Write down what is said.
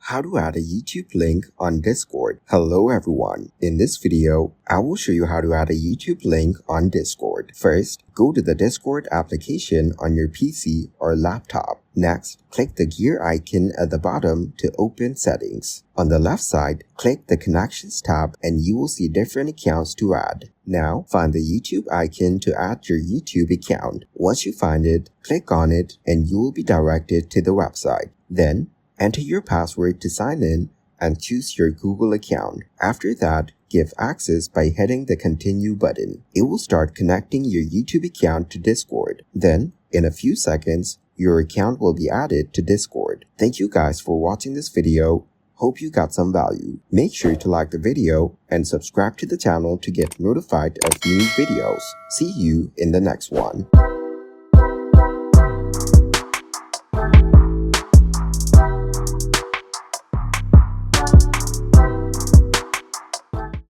How to add a YouTube link on Discord. Hello everyone. In this video, I will show you how to add a YouTube link on Discord. First, go to the Discord application on your PC or laptop. Next, click the gear icon at the bottom to open settings. On the left side, click the Connections tab and you will see different accounts to add. Now, find the YouTube icon to add your YouTube account. Once you find it, click on it and you will be directed to the website. Then, enter your password to sign in and choose your Google account. After that, give access by hitting the Continue button. It will start connecting your YouTube account to Discord. Then, in a few seconds, your account will be added to Discord. Thank you guys for watching this video. Hope you got some value. Make sure to like the video and subscribe to the channel to get notified of new videos. See you in the next one.